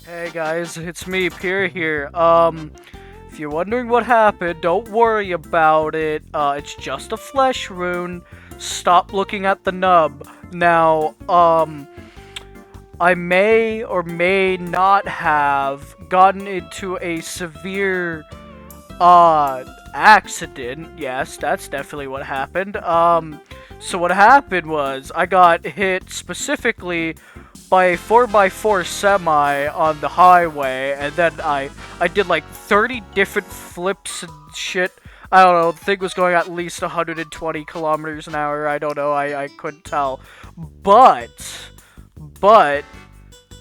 Hey guys, it's me, Pierre here. If you're wondering what happened, don't worry about it. It's just a flesh rune. Stop looking at the nub. Now, I may or may not have gotten into a severe, accident. Yes, that's definitely what happened. So what happened was I got hit specifically by a 4x4 semi on the highway, and then I did like 30 different flips and shit. I don't know, the thing was going at least 120 kilometers an hour. I don't know, I couldn't tell. But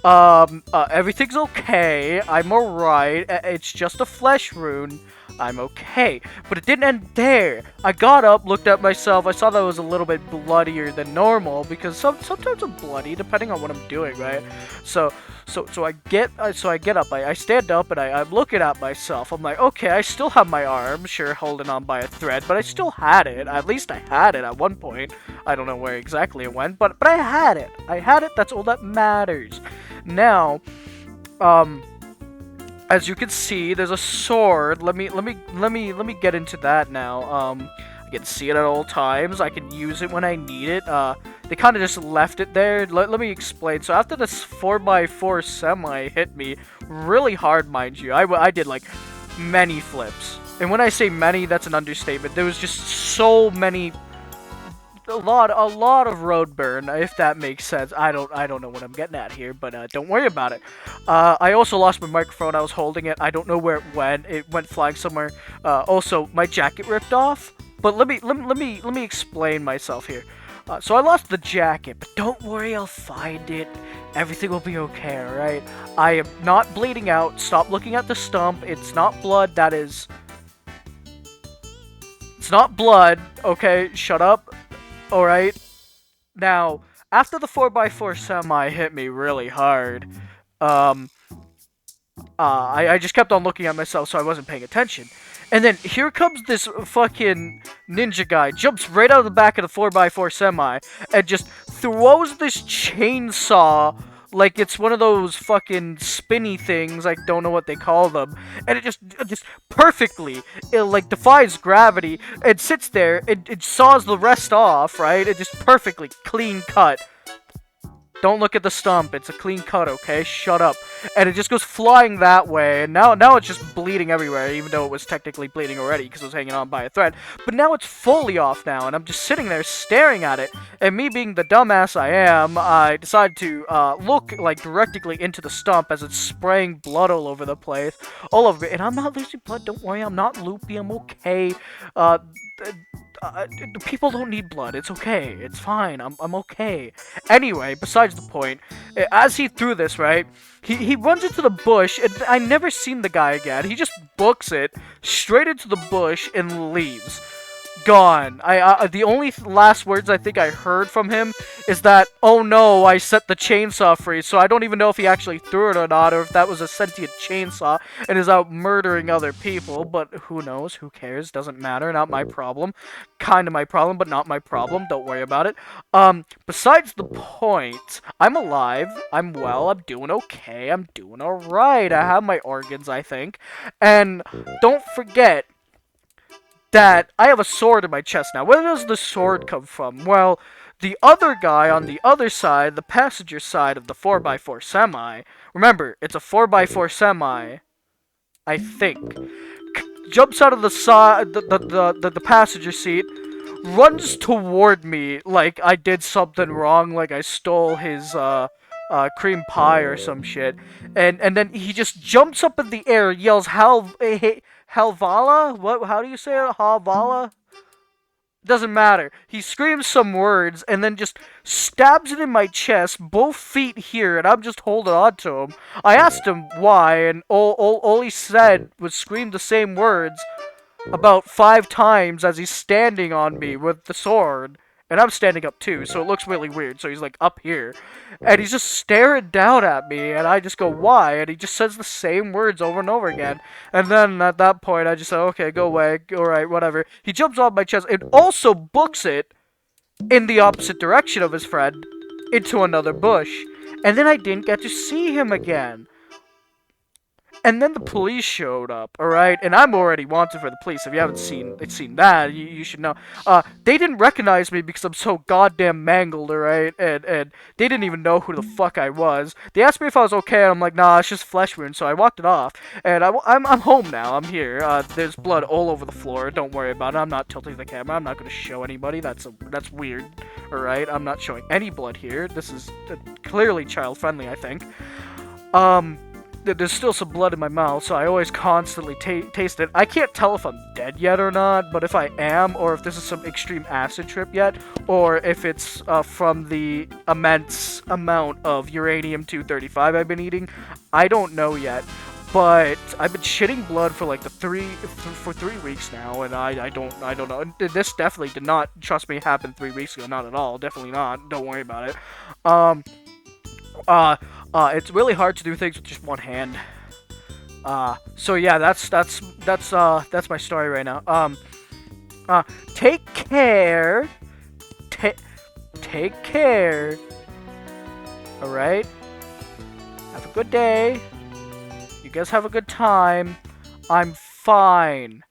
everything's okay. I'm alright. It's just a flesh rune. I'm okay. But it didn't end there. I got up, looked at myself. I saw that it was a little bit bloodier than normal because sometimes I'm bloody depending on what I'm doing, right? So I get up. I stand up and I'm looking at myself. I'm like, okay, I still have my arm, sure, holding on by a thread, but I still had it. At least I had it at one point. I don't know where exactly it went, but I had it. I had it. That's all that matters. Now, as you can see, there's a sword. Let me get into that now. I can see it at all times. I can use it when I need it. They kind of just left it there. Let me explain. So after this 4x4 semi hit me really hard, mind you, I did like many flips. And when I say many, that's an understatement. There was just so many, a lot of road burn, if that makes sense. I don't know what I'm getting at here, but don't worry about it. I also lost my microphone. I was holding it. I don't know where it went. It went flying somewhere. Also, my jacket ripped off. But let me explain myself here. So I lost the jacket, but don't worry, I'll find it. Everything will be okay, alright? I am not bleeding out. Stop looking at the stump. It's not blood. That is... It's not blood. Okay, shut up. Alright. Now, after the 4x4 semi hit me really hard, I just kept on looking at myself, so I wasn't paying attention. And then here comes this fucking ninja guy, jumps right out of the back of the 4x4 semi, and just throws this chainsaw like it's one of those fucking spinny things. I don't know what they call them. And it just perfectly, it like defies gravity. It sits there, it saws the rest off, right? It just perfectly clean cut. Don't look at the stump. It's a clean cut, okay? Shut up. And it just goes flying that way. And now it's just bleeding everywhere, even though it was technically bleeding already because it was hanging on by a thread. But now it's fully off now, and I'm just sitting there staring at it. And me being the dumbass I am, I decided to look like directly into the stump as it's spraying blood all over the place, all over it. And I'm not losing blood. Don't worry. I'm not loopy. I'm okay. Uh, People don't need blood. It's okay. It's fine. I'm okay. Anyway, besides the point, as he threw this, right, he runs into the bush, and I never seen the guy again. He just books it straight into the bush and leaves. Gone. The only last words I think I heard from him is that, oh no, I set the chainsaw free. So I don't even know if he actually threw it or not, or if that was a sentient chainsaw and is out murdering other people. But who knows? Who cares? Doesn't matter. Not my problem. Kind of my problem, but not my problem. Don't worry about it. Besides the point, I'm alive. I'm well. I'm doing okay. I'm doing alright. I have my organs, I think. And don't forget that I have a sword in my chest now. Where does the sword come from? Well, the other guy on the other side, the passenger side of the 4x4 semi, remember, it's a 4x4 semi, I think, jumps out of the side, the passenger seat, runs toward me like I did something wrong, like I stole his, cream pie or some shit, and then he just jumps up in the air, yells Halvala? What? How do you say it? Halvala? Doesn't matter. He screams some words and then just stabs it in my chest, both feet here, and I'm just holding on to him. I asked him why, and all he said was scream the same words about 5 times as he's standing on me with the sword. And I'm standing up too, so it looks really weird. So he's like up here. And he's just staring down at me, and I just go, why? And he just says the same words over and over again. And then at that point, I just say, okay, go away. Alright, whatever. He jumps off my chest and also books it in the opposite direction of his friend into another bush. And then I didn't get to see him again. And then the police showed up, alright? And I'm already wanted for the police. If you haven't seen that, you should know. They didn't recognize me because I'm so goddamn mangled, alright? And they didn't even know who the fuck I was. They asked me if I was okay, and I'm like, nah, it's just flesh wound, so I walked it off. And I'm home now. I'm here. There's blood all over the floor. Don't worry about it. I'm not tilting the camera. I'm not gonna show anybody. That's weird, alright? I'm not showing any blood here. This is clearly child-friendly, I think. There's still some blood in my mouth, so I always constantly taste it. I can't tell if I'm dead yet or not, but if I am, or if this is some extreme acid trip yet, or if it's from the immense amount of uranium-235 I've been eating, I don't know yet. But I've been shitting blood for like 3 weeks now, and I don't know. This definitely did not, trust me, happen 3 weeks ago. Not at all. Definitely not. Don't worry about it. It's really hard to do things with just one hand. So yeah, that's my story right now. Take care. Take care. All right. Have a good day. You guys have a good time. I'm fine.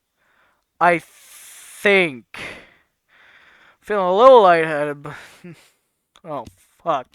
I think. Feeling a little lightheaded, but oh fuck.